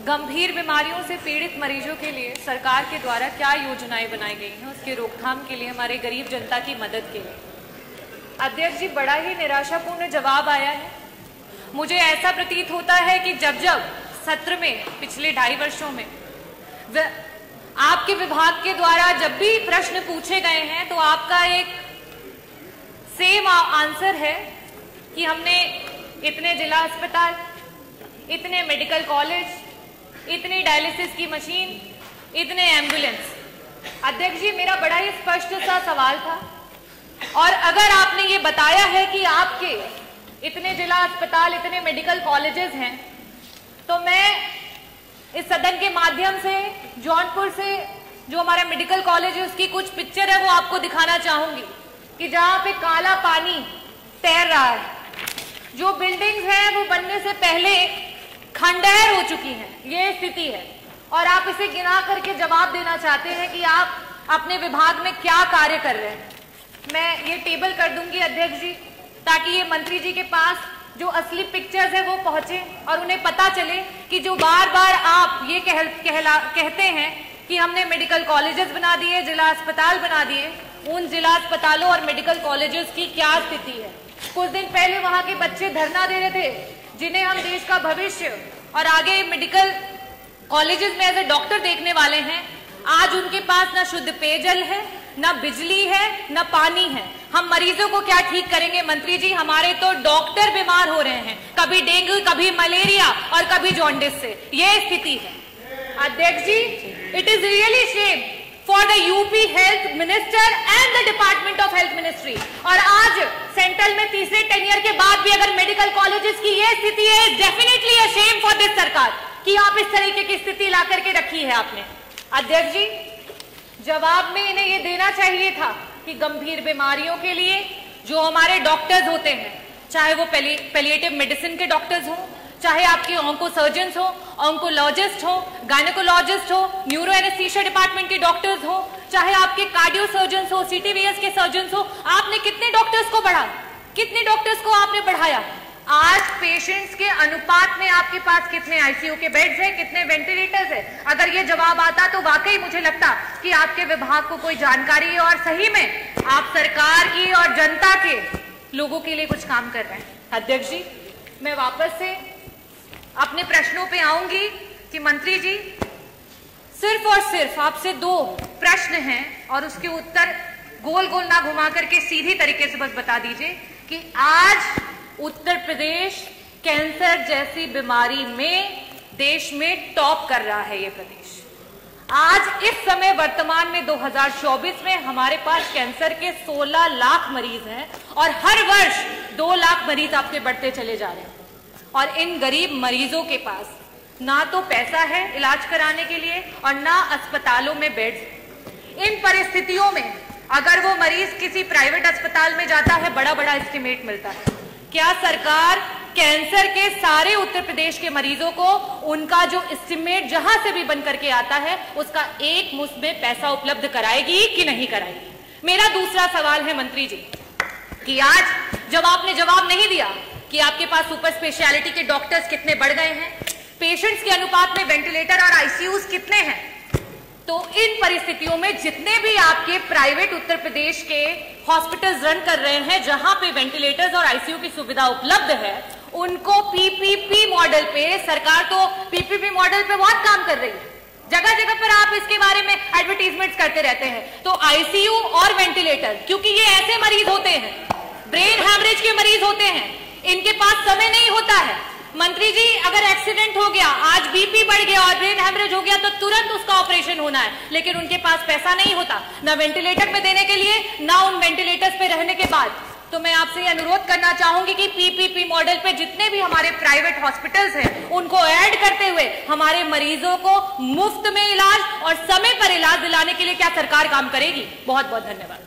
गंभीर बीमारियों से पीड़ित मरीजों के लिए सरकार के द्वारा क्या योजनाएं बनाई गई हैं, उसके रोकथाम के लिए, हमारे गरीब जनता की मदद के लिए। अध्यक्ष जी, बड़ा ही निराशापूर्ण जवाब आया है। मुझे ऐसा प्रतीत होता है कि जब जब सत्र में पिछले 2.5 वर्षों में आपके विभाग के द्वारा जब भी प्रश्न पूछे गए हैं तो आपका एक सेम आंसर है कि हमने इतने जिला अस्पताल, इतने मेडिकल कॉलेज, इतनी डायलिसिस की मशीन, इतने एम्बुलेंस। अध्यक्ष जी, मेरा बड़ा ही स्पष्ट सा सवाल था, और अगर आपने ये बताया है कि आपके इतने जिला अस्पताल, इतने मेडिकल कॉलेजेस हैं, तो मैं इस सदन के माध्यम से जौनपुर से जो हमारा मेडिकल कॉलेज है उसकी कुछ पिक्चर है वो आपको दिखाना चाहूंगी कि जहां पे काला पानी तैर रहा है, जो बिल्डिंग्स हैं वो बनने से पहले खंडहर हो चुकी हैं, ये स्थिति है। और आप इसे गिना करके जवाब देना चाहते हैं कि आप अपने विभाग में क्या कार्य कर रहे हैं। मैं ये टेबल कर दूंगी अध्यक्ष जी, ताकि ये मंत्री जी के पास जो असली पिक्चर्स है वो पहुंचे और उन्हें पता चले कि जो बार बार आप ये कहते हैं कि हमने मेडिकल कॉलेजेस बना दिए, जिला अस्पताल बना दिए, उन जिला अस्पतालों और मेडिकल कॉलेजेस की क्या स्थिति है। कुछ दिन पहले वहां के बच्चे धरना दे रहे थे, जिन्हें हम देश का भविष्य और आगे मेडिकल कॉलेजेस में एज ए डॉक्टर देखने वाले हैं। आज उनके पास ना शुद्ध पेयजल है, ना बिजली है, ना पानी है। हम मरीजों को क्या ठीक करेंगे मंत्री जी? हमारे तो डॉक्टर बीमार हो रहे हैं, कभी डेंगू, कभी मलेरिया और कभी जॉन्डिस से। ये स्थिति है अध्यक्ष जी। It is really shame for the UP health minister and the department of health ministry. और आज सेंट्रल में तीसरे टेन्योर के बाद भी अगर मेडिकल कॉलेजेस की ये स्थिति है, definitely a shame for this सरकार कि आप इस तरीके की स्थिति ला करके रखी है आपने। अध्यक्ष जी, जवाब में इन्हें ये देना चाहिए था कि गंभीर बीमारियों के लिए जो हमारे डॉक्टर्स होते हैं, चाहे वो पैलिएटिव मेडिसिन के डॉक्टर्स हो, चाहे आपके ऑन्को सर्जन्स हो, ऑन्कोलॉजिस्ट हो, गायनेकोलॉजिस्ट हो, न्यूरो एनेस्थीसिया डिपार्टमेंट के डॉक्टर्स हो, चाहे आपके कार्डियो सर्जन्स हो, सीटीवीएस के सर्जन्स हो, आपने कितने डॉक्टर्स को बढ़ाया? कितने डॉक्टर्स को आपने बढ़ाया? आज पेशेंट्स के अनुपात में आपके पास कितने आईसीयू के बेड्स हैं, कितने वेंटिलेटर्स हैं? अगर ये जवाब आता तो वाकई मुझे लगता कि आपके विभाग को कोई जानकारी है और सही में आप सरकार की और जनता के लोगों के लिए कुछ काम कर रहे हैं। अध्यक्ष जी, मैं वापस से अपने प्रश्नों पे आऊंगी कि मंत्री जी, सिर्फ और सिर्फ आपसे 2 प्रश्न हैं और उसके उत्तर गोल गोल ना घुमा करके सीधी तरीके से बस बता दीजिए कि आज उत्तर प्रदेश कैंसर जैसी बीमारी में देश में टॉप कर रहा है। ये प्रदेश आज इस समय वर्तमान में 2024 में हमारे पास कैंसर के 16 लाख मरीज हैं और हर वर्ष 2 लाख मरीज आपके बढ़ते चले जा रहे हैं। और इन गरीब मरीजों के पास ना तो पैसा है इलाज कराने के लिए और ना अस्पतालों में बेड्स। इन परिस्थितियों में अगर वो मरीज किसी प्राइवेट अस्पताल में जाता है, बड़ा बड़ा एस्टिमेट मिलता है। क्या सरकार कैंसर के सारे उत्तर प्रदेश के मरीजों को उनका जो एस्टिमेट जहां से भी बन करके आता है उसका एक मुश्त में पैसा उपलब्ध कराएगी कि नहीं कराएगी? मेरा दूसरा सवाल है मंत्री जी कि आज जब आपने जवाब नहीं दिया कि आपके पास सुपर स्पेशलिटी के डॉक्टर्स कितने बढ़ गए हैं, पेशेंट्स के अनुपात में वेंटिलेटर और आईसीयूज कितने हैं, तो इन परिस्थितियों में जितने भी आपके प्राइवेट उत्तर प्रदेश के हॉस्पिटल्स रन कर रहे हैं जहां पे वेंटिलेटर्स और आईसीयू की सुविधा उपलब्ध है, उनको पीपीपी मॉडल पे, सरकार तो पीपीपी मॉडल पे बहुत काम कर रही है, जगह जगह पर आप इसके बारे में एडवर्टीजमेंट्स करते रहते हैं। तो आईसीयू और वेंटिलेटर, क्योंकि ये ऐसे मरीज होते हैं, ब्रेन हैमरेज के मरीज होते हैं, इनके पास समय नहीं होता है। मंत्री जी, अगर एक्सीडेंट हो गया, आज बीपी बढ़ गया और ब्रेन हैमरेज हो गया तो तुरंत उसका ऑपरेशन होना है, लेकिन उनके पास पैसा नहीं होता ना वेंटिलेटर पे देने के लिए, ना उन वेंटिलेटर्स पे रहने के बाद। तो मैं आपसे अनुरोध करना चाहूंगी कि पीपीपी मॉडल पे जितने भी हमारे प्राइवेट हॉस्पिटल्स हैं उनको ऐड करते हुए हमारे मरीजों को मुफ्त में इलाज और समय पर इलाज दिलाने के लिए क्या सरकार काम करेगी? बहुत बहुत धन्यवाद।